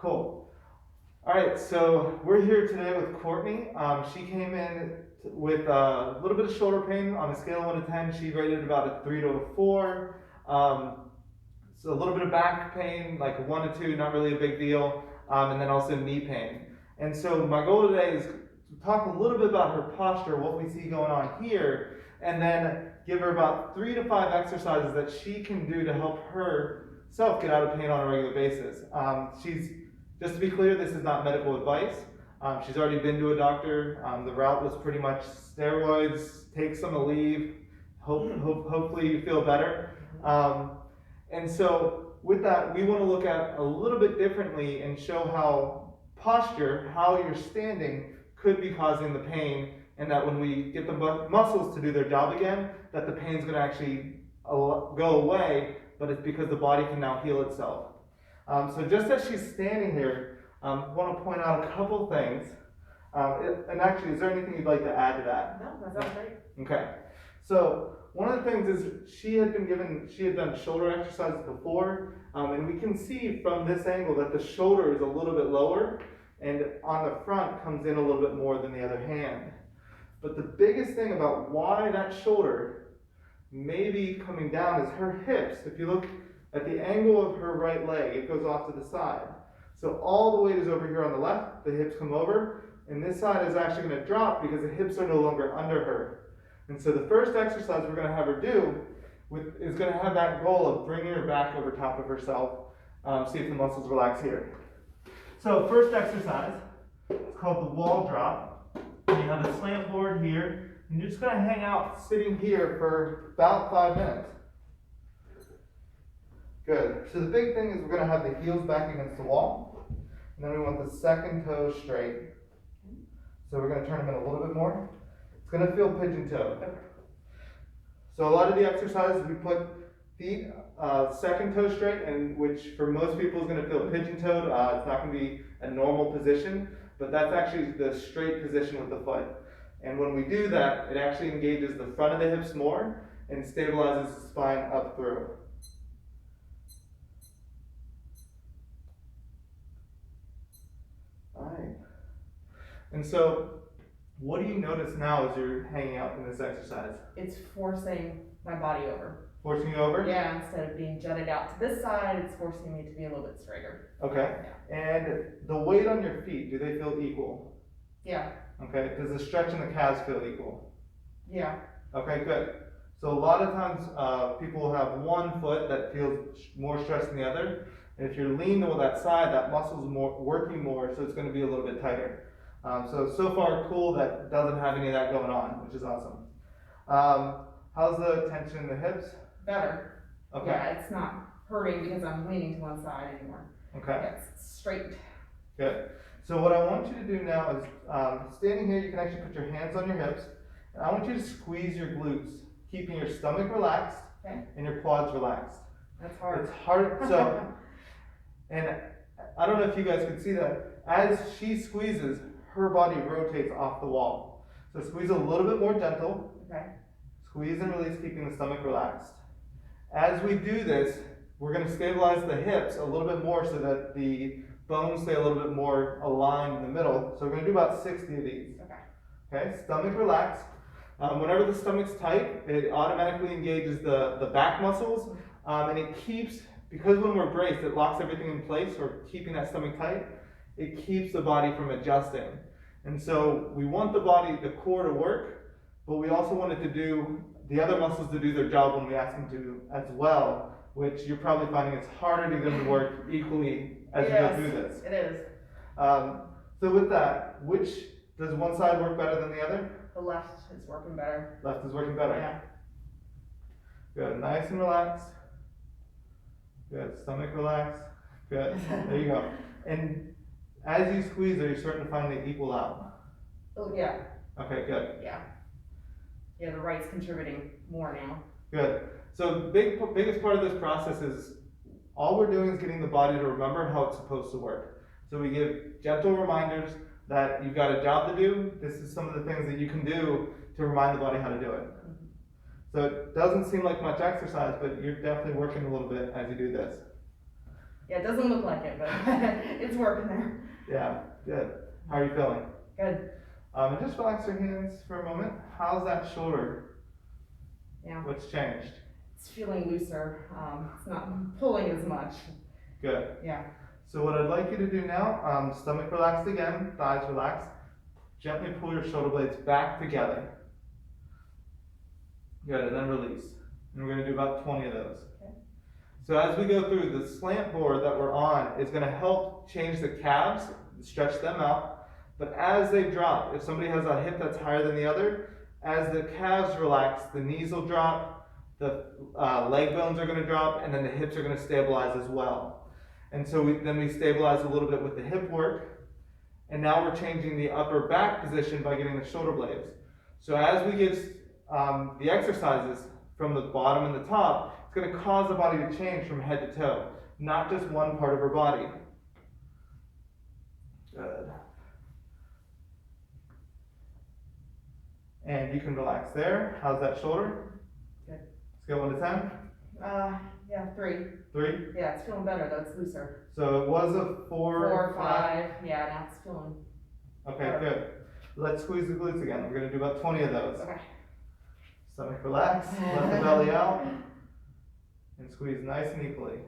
Cool. All right, so we're here today with Courtney. She came in with a little bit of shoulder pain. On a scale of 1 to 10, she rated about a 3 to a 4. So a little bit of back pain, like a 1 to 2, not really a big deal, and then also knee pain. And so my goal today is to talk a little bit about her posture, what we see going on here, and then give her about 3 to 5 exercises that she can do to help herself get out of pain on a regular basis. Just to be clear, this is not medical advice. She's already been to a doctor. The route was pretty much steroids, take some to leave, hopefully you feel better. And so with that, we want to look at a little bit differently and show how posture, how you're standing, could be causing the pain, and that when we get the muscles to do their job again, that the pain's going to actually go away, but it's because the body can now heal itself. So just as she's standing here, I want to point out a couple things. And actually, is there anything you'd like to add to that? No, that sounds great. Okay. So one of the things is she had done shoulder exercises before, and we can see from this angle that the shoulder is a little bit lower, and on the front comes in a little bit more than the other hand. But the biggest thing about why that shoulder may be coming down is her hips. If you look at the angle of her right leg, it goes off to the side. So all the weight is over here on the left, the hips come over, and this side is actually going to drop because the hips are no longer under her. And so the first exercise we're going to have her do is going to have that goal of bringing her back over top of herself, see if the muscles relax here. So first exercise, it's called the wall drop. You have a slant board here, and you're just going to hang out sitting here for about 5 minutes. Good. So the big thing is we're going to have the heels back against the wall, and then we want the second toe straight. So we're going to turn them in a little bit more. It's going to feel pigeon-toed. So a lot of the exercises we put feet second toe straight, and which for most people is going to feel pigeon-toed. It's not going to be a normal position, but that's actually the straight position with the foot. And when we do that, it actually engages the front of the hips more and stabilizes the spine up through. Alright. And so, what do you notice now as you're hanging out in this exercise? It's forcing my body over. Forcing you over? Yeah, instead of being jutted out to this side, it's forcing me to be a little bit straighter. Okay. Yeah. And the weight on your feet, do they feel equal? Yeah. Okay. Does the stretch in the calves feel equal? Yeah. Okay, good. So a lot of times people will have one foot that feels more stressed than the other. And if you're leaning to that side, that muscle's working more, so it's going to be a little bit tighter. So far, cool that it doesn't have any of that going on, which is awesome. How's the tension in the hips? Better. Okay. Yeah, it's not hurting because I'm leaning to one side anymore. Okay. Yeah, it's straight. Good. So what I want you to do now is, standing here, you can actually put your hands on your hips, and I want you to squeeze your glutes, keeping your stomach relaxed and your quads relaxed. That's hard. It's hard. So, and I don't know if you guys can see that. As she squeezes, her body rotates off the wall. So squeeze a little bit more gentle. Okay. Squeeze and release, keeping the stomach relaxed. As we do this, we're going to stabilize the hips a little bit more so that the bones stay a little bit more aligned in the middle. So we're going to do about 60 of these. Okay, stomach relaxed. Whenever the stomach's tight, it automatically engages the back muscles, and it keeps, because when we're braced, it locks everything in place, or keeping that stomach tight, it keeps the body from adjusting. And so we want the core to work, but we also want the other muscles to do their job when we ask them to as well, which you're probably finding it's harder to get them to work equally as you go through this. It is. So with that, does one side work better than the other? The left is working better. Left is working better. Yeah. Good. Nice and relaxed. Good. Stomach relaxed. Good. There you go. And as you squeeze, are you starting to find they equal out? Oh, yeah. Okay, good. Yeah. Yeah, the right's contributing more now. Good. So biggest part of this process is all we're doing is getting the body to remember how it's supposed to work. So we give gentle reminders that you've got a job to do. This is some of the things that you can do to remind the body how to do it. Mm-hmm. So it doesn't seem like much exercise, but you're definitely working a little bit as you do this. Yeah, it doesn't look like it, but it's working there. Yeah, good. How are you feeling? Good. And just relax your hands for a moment. How's that shoulder? Yeah. What's changed? It's feeling looser. It's not pulling as much. Good. Yeah. So what I'd like you to do now, stomach relaxed again, thighs relaxed. Gently pull your shoulder blades back together. Good, and then release. And we're going to do about 20 of those. Okay. So as we go through, the slant board that we're on is going to help change the calves, stretch them out. But as they drop, if somebody has a hip that's higher than the other, as the calves relax, the knees will drop, the leg bones are going to drop, and then the hips are going to stabilize as well. And so then we stabilize a little bit with the hip work. And now we're changing the upper back position by getting the shoulder blades. So as we get the exercises from the bottom and the top, it's going to cause the body to change from head to toe, not just one part of our body. Good. And you can relax there. How's that shoulder? Good. Scale 1 to 10? Yeah, 3. 3? Yeah, it's feeling better though, it's looser. So it was a 4, 4, 5. Yeah, now it's feeling Okay, better. good. Let's squeeze the glutes again. We're going to do about 20 of those. Okay. Stomach relax, let the belly out, and squeeze nice and equally.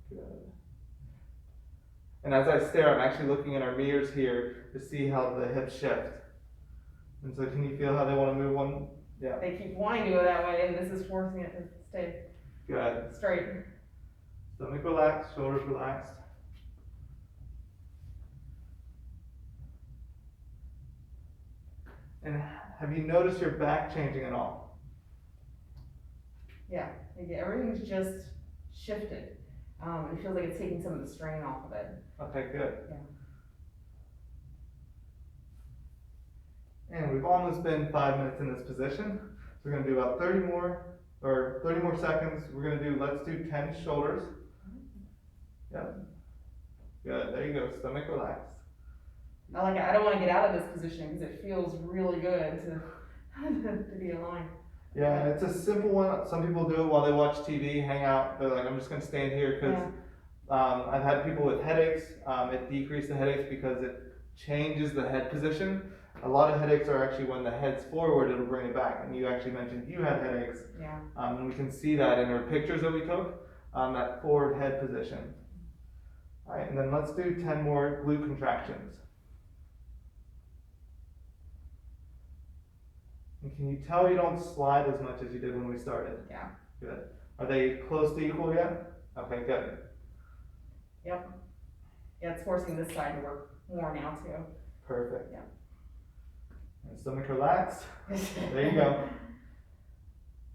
Good. And as I stare, I'm actually looking at our mirrors here to see how the hips shift. And so can you feel how they want to move one? Yeah. They keep wanting to go that way, and this is forcing it to stay Good. straight. Stomach relaxed, shoulders relaxed. And have you noticed your back changing at all? Yeah, everything's just shifted. It feels like it's taking some of the strain off of it. Okay, good. Yeah. And we've almost been 5 minutes in this position. So we're going to do about 30 more seconds. We're going to do, let's do 10 shoulders. Yep. Good, there you go, stomach relaxed. I like it. I don't want to get out of this position because it feels really good to be aligned. Yeah, and it's a simple one. Some people do it while they watch TV, hang out. They're like, I'm just going to stand here because I've had people with headaches. It decreases the headaches because it changes the head position. A lot of headaches are actually when the head's forward, it'll bring it back. And you actually mentioned you had headaches. Yeah. And we can see that in our pictures that we took, that forward head position. All right, and then let's do 10 more glute contractions. And can you tell you don't slide as much as you did when we started? Yeah. Good. Are they close to equal yet? Okay, good. Yep. Yeah, it's forcing this side to work more now too. Perfect. Yeah. And stomach relaxed. There you go.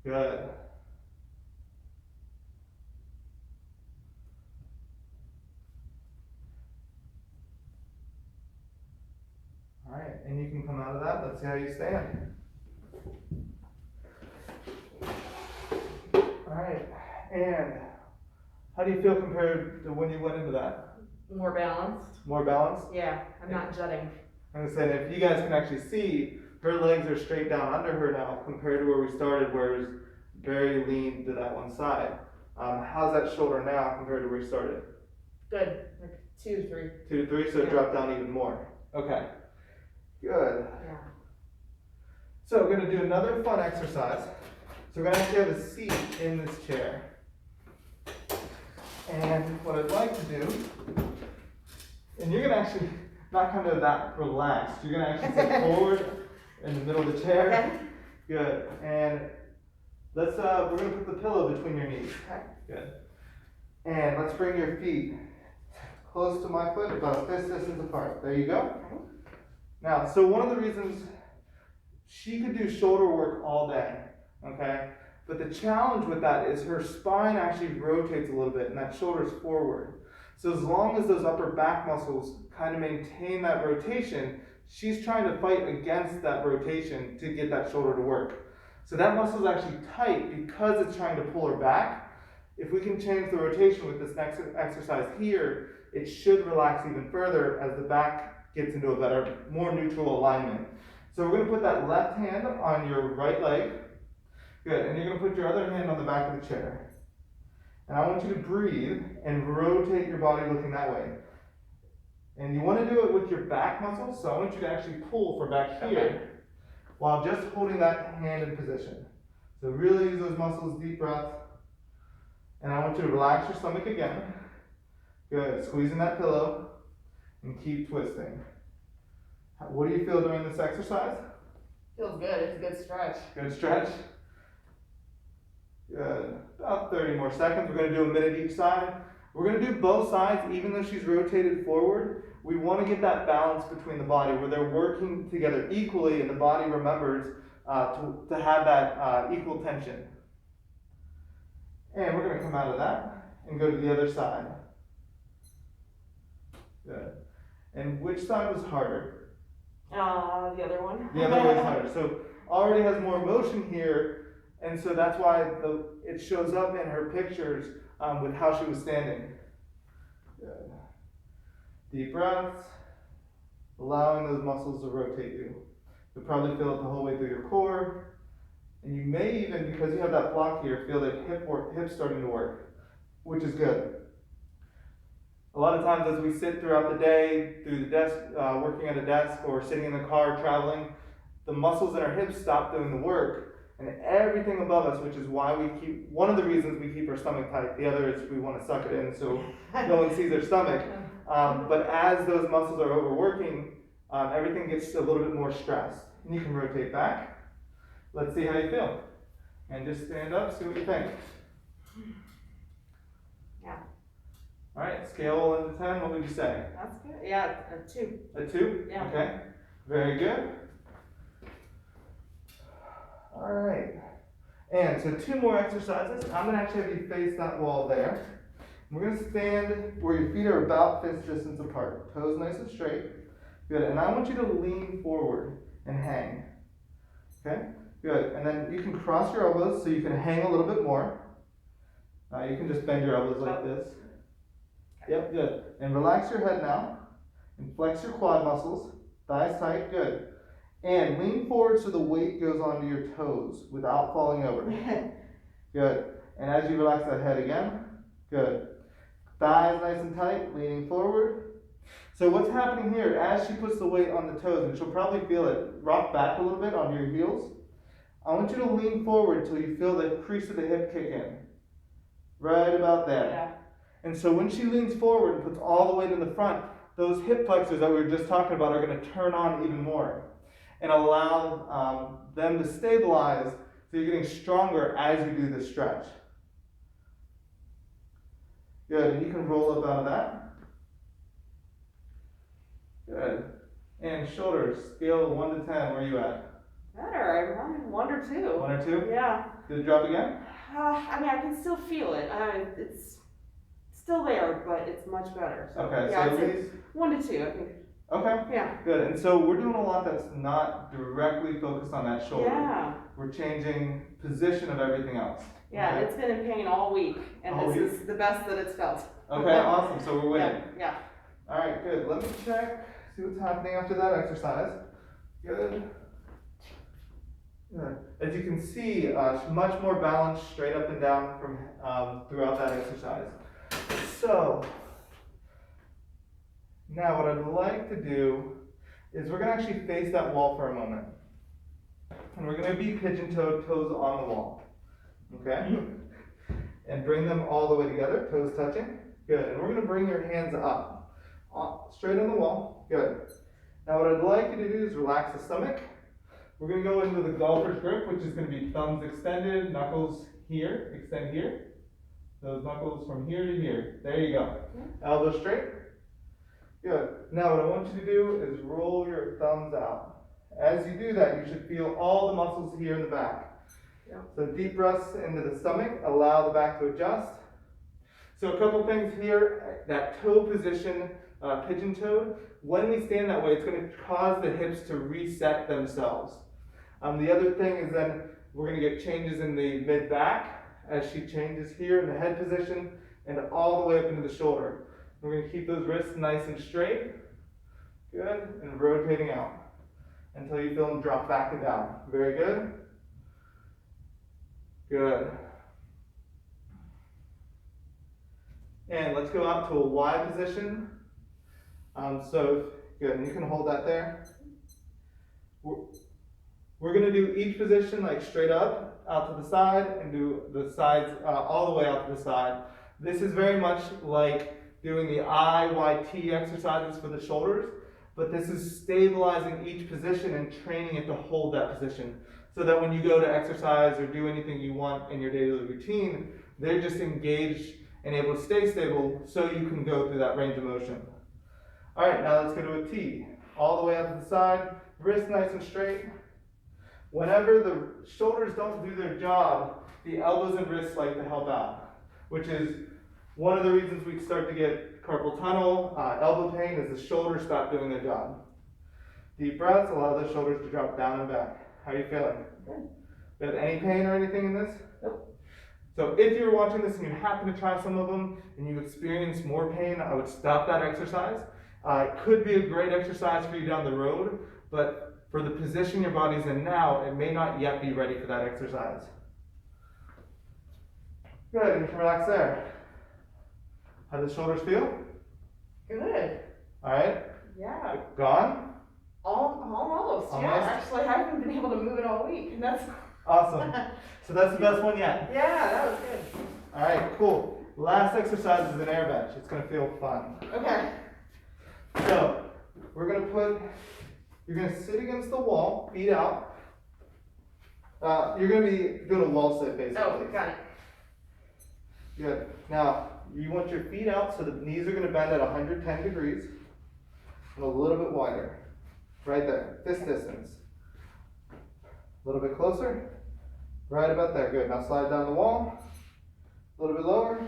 Good. All right, and you can come out of that. Let's see how you stand. All right, and how do you feel compared to when you went into that? More balanced. More balanced? Yeah, I'm not jutting. I'm saying if you guys can actually see, her legs are straight down under her now compared to where we started, where it was very lean to that one side. How's that shoulder now compared to where we started? Good, like 2 to 3. 2 to 3, so it dropped down even more. Okay, good. Yeah. So we're going to do another fun exercise. So we're going to actually have a seat in this chair. And what I'd like to do, and you're going to actually not kind of that relaxed. You're going to actually sit forward in the middle of the chair. Okay. Good. And let's we're going to put the pillow between your knees. Okay. Good. And let's bring your feet close to my foot, about fist distance apart. There you go. Okay. Now, so one of the reasons she could do shoulder work all day, okay? But the challenge with that is her spine actually rotates a little bit and that shoulder's forward. So as long as those upper back muscles kind of maintain that rotation, she's trying to fight against that rotation to get that shoulder to work. So that muscle is actually tight because it's trying to pull her back. If we can change the rotation with this next exercise here, it should relax even further as the back gets into a better, more neutral alignment. So we're going to put that left hand on your right leg. Good. And you're going to put your other hand on the back of the chair. And I want you to breathe and rotate your body looking that way. And you want to do it with your back muscles, so I want you to actually pull from back here while just holding that hand in position. So really use those muscles, deep breath. And I want you to relax your stomach again. Good, squeezing that pillow and keep twisting. What do you feel during this exercise? Feels good, it's a good stretch. Good stretch. Good, about 30 more seconds. We're gonna do a minute each side. We're gonna do both sides, even though she's rotated forward. We wanna get that balance between the body where they're working together equally and the body remembers to have that equal tension. And we're gonna come out of that and go to the other side. Good. And which side was harder? The other one. The other way is harder. So already has more motion here, and so that's why it shows up in her pictures with how she was standing. Good. Deep breaths, allowing those muscles to rotate you. You'll probably feel it the whole way through your core, and you may even, because you have that block here, feel that hips starting to work, which is good. A lot of times as we sit throughout the day, through the desk, working at a desk or sitting in the car traveling, the muscles in our hips stop doing the work, and everything above us, which is why one of the reasons we keep our stomach tight, the other is we want to suck it in so no one sees our stomach. But as those muscles are overworking, everything gets a little bit more stressed. And you can rotate back. Let's see how you feel. And just stand up, see what you think. Yeah. All right, scale 1 to 10, what would you say? That's good. Yeah, a 2. A 2? Yeah. Okay, very good. All right, and so 2 more exercises. I'm gonna actually have you face that wall there. We're gonna stand where your feet are about fist distance apart. Toes nice and straight. Good, and I want you to lean forward and hang. Okay, good, and then you can cross your elbows so you can hang a little bit more. You can just bend your elbows like this. Yep, good. And relax your head now. And flex your quad muscles. Thighs tight, good. And lean forward so the weight goes onto your toes without falling over. Good. And as you relax that head again, good. Thighs nice and tight, leaning forward. So what's happening here, as she puts the weight on the toes, and she'll probably feel it rock back a little bit onto your heels, I want you to lean forward till you feel the crease of the hip kick in. Right about there. Yeah. And so when she leans forward and puts all the weight in the front, those hip flexors that we were just talking about are going to turn on even more and allow them to stabilize so you're getting stronger as you do this stretch. Good, and you can roll up out of that. Good. And shoulders, scale 1 to 10, where are you at? Better, I'm 1 or 2. 1 or 2? Yeah. Did it drop again? I mean, I can still feel it. It's still there, but it's much better. So, Okay, yeah, so at least 1 to 2, I think. Okay. Yeah. Good. And so we're doing a lot that's not directly focused on that shoulder. Yeah. We're changing position of everything else. Yeah, Okay. It's been in pain all week, and All this week? is the best that it's felt. Okay, awesome. So we're winning. Yeah. All right, good. Let me check, see what's happening after that exercise. Good. Good. As you can see, much more balanced straight up and down from throughout that exercise. So now what I'd like to do is we're going to actually face that wall for a moment. And we're going to be pigeon-toed, toes on the wall. Okay? And bring them all the way together, toes touching. Good. And we're going to bring your hands up, straight on the wall. Good. Now what I'd like you to do is relax the stomach. We're going to go into the golfer's grip, which is going to be thumbs extended, knuckles here, extend here. Those knuckles from here to here. There you go. Elbows straight. Good. Now what I want you to do is roll your thumbs out. As you do that, you should feel all the muscles here in the back. Yeah. So deep breaths into the stomach, allow the back to adjust. So a couple things here, that toe position, pigeon-toed, when we stand that way, it's going to cause the hips to reset themselves. The other thing is then we're going to get changes in the mid-back as she changes here in the head position and all the way up into the shoulder. We're going to keep those wrists nice and straight. Good. And rotating out until you feel them drop back and down. Very good. Good. And let's go out to a Y position. So good, and you can hold that there. We're gonna do each position like straight up, out to the side, and do the sides all the way out to the side. This is very much like doing the IYT exercises for the shoulders, but this is stabilizing each position and training it to hold that position. So that when you go to exercise or do anything you want in your daily routine, they're just engaged and able to stay stable so you can go through that range of motion. All right, now let's go to a T. All the way out to the side, wrist nice and straight. Whenever the shoulders don't do their job, the elbows and wrists like to help out, which is one of the reasons we start to get carpal tunnel, elbow pain, is the shoulders stop doing their job. Deep breaths, allow the shoulders to drop down and back. How are you feeling? Good. Got any pain or anything in this? Nope. So if you're watching this and you happen to try some of them and you experience more pain, I would stop that exercise. It could be a great exercise for you down the road, but for the position your body's in now, it may not yet be ready for that exercise. Good, you can relax there. How do the shoulders feel? Good. All right. Yeah. Gone? Almost. Yeah. Actually, I haven't been able to move it all week, and that's Awesome. So that's the best one yet. yeah, that was good. All right, cool. Last exercise is an air bench. It's gonna feel fun. Okay. So you're gonna sit against the wall, feet out. You're gonna be doing a wall sit basically. Oh, got it. Good. Now you want your feet out so the knees are gonna bend at 110 degrees and a little bit wider. Right there, this distance. A little bit closer. Right about there, good. Now slide down the wall. A little bit lower.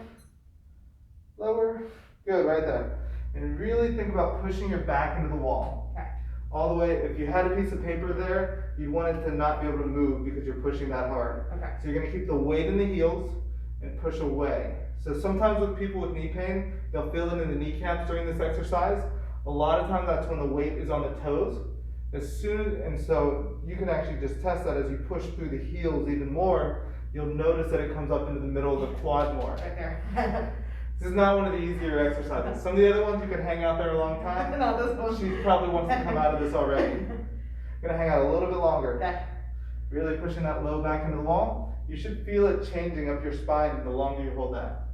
Lower. Good, right there. And really think about pushing your back into the wall. Okay. All the way, if you had a piece of paper there, you'd want it to not be able to move because you're pushing that hard. Okay. So you're gonna keep the weight in the heels and push away. So sometimes with people with knee pain, they'll feel it in the kneecaps during this exercise. A lot of times that's when the weight is on the toes. And so you can actually just test that as you push through the heels even more, you'll notice that it comes up into the middle of the quad more. Right there. This is not one of the easier exercises. Some of the other ones you can hang out there a long time. No, this one. She probably wants to come out of this already. Gonna hang out a little bit longer. Okay. Really pushing that low back into the wall. You should feel it changing up your spine the longer you hold that.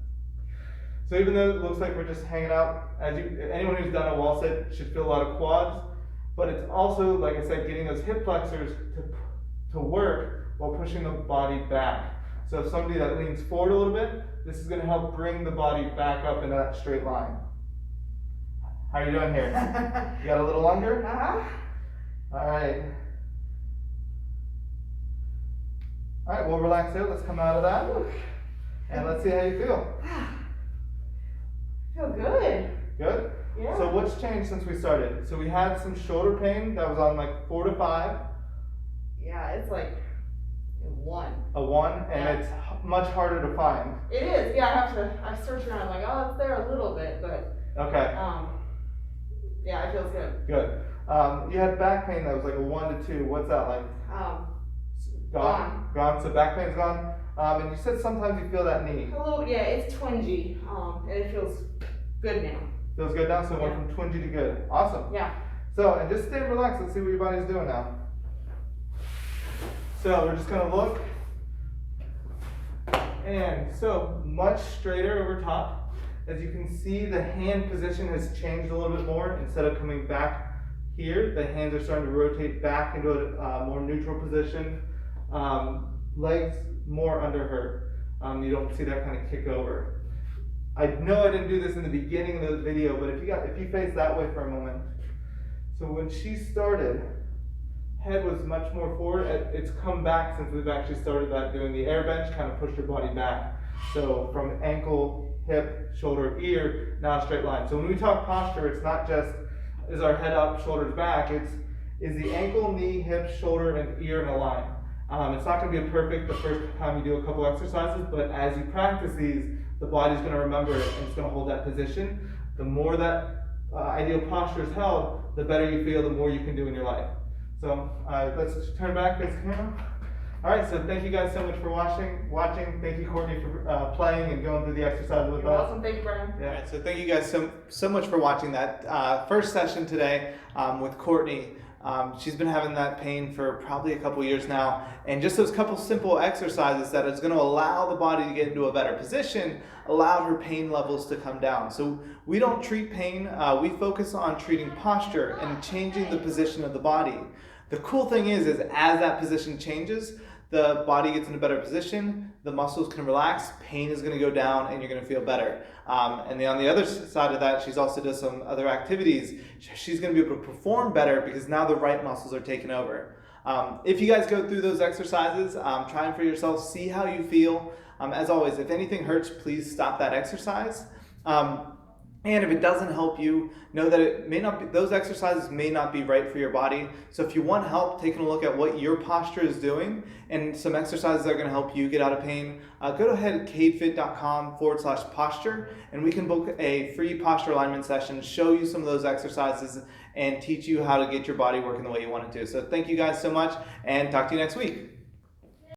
So even though it looks like we're just hanging out, anyone who's done a wall sit should feel a lot of quads, but it's also, like I said, getting those hip flexors to work while pushing the body back. So if somebody that leans forward a little bit, this is gonna help bring the body back up into that straight line. How are you doing here? You got a little longer? Uh-huh. All right. All right, we'll relax here. Let's come out of that. And let's see how you feel. I feel good. Good? Yeah. So what's changed since we started? So we had some shoulder pain that was on like 4 to 5. Yeah, it's like a 1. A 1, and Yeah. it's much harder to find. It is. Yeah, I search around. I'm like, oh, it's there a little bit, but Okay, yeah, it feels good. good. You had back pain that was like a 1 to 2. What's that like? Gone. Gone. So back pain's gone. And you said sometimes you feel that knee. A little, yeah, it's twingy, and it feels good now. Feels good now, so it went from twingy to good. Awesome. Yeah. So, and just stay relaxed. Let's see what your body's doing now. So we're just gonna look. And so much straighter over top. As you can see, the hand position has changed a little bit more. Instead of coming back here, the hands are starting to rotate back into a more neutral position. Legs more under her. You don't see that kind of kick over. I know I didn't do this in the beginning of the video, but if you face that way for a moment. So when she started, head was much more forward. It's come back since we've actually started that, doing the air bench, kind of pushed her body back. So from ankle, hip, shoulder, ear, now straight line. So when we talk posture, it's not just is our head up, shoulders back. Is the ankle, knee, hip, shoulder, and ear in a line. It's not going to be perfect the first time you do a couple exercises, but as you practice these, the body's going to remember it and it's going to hold that position. The more that ideal posture is held, the better you feel, the more you can do in your life. So let's turn back this camera. All right, so thank you guys so much for watching. Thank you, Courtney, for playing and going through the exercise with You're us. welcome. Thank you, Brian. Yeah, all right, so thank you guys so much for watching that first session today with Courtney. She's been having that pain for probably a couple years now, and just those couple simple exercises that is going to allow the body to get into a better position allowed her pain levels to come down. So we don't treat pain, we focus on treating posture and changing the position of the body. The cool thing is as that position changes, the body gets in a better position, the muscles can relax, pain is going to go down, and you're going to feel better. And then on the other side of that, she's also does some other activities. She's going to be able to perform better because now the right muscles are taking over. If you guys go through those exercises, try them for yourself, see how you feel. As always, if anything hurts, please stop that exercise. And if it doesn't help you, know that it may not be, those exercises may not be right for your body. So if you want help taking a look at what your posture is doing and some exercises that are going to help you get out of pain, go ahead to cadefit.com/posture, and we can book a free posture alignment session, show you some of those exercises, and teach you how to get your body working the way you want it to. So thank you guys so much, and talk to you next week.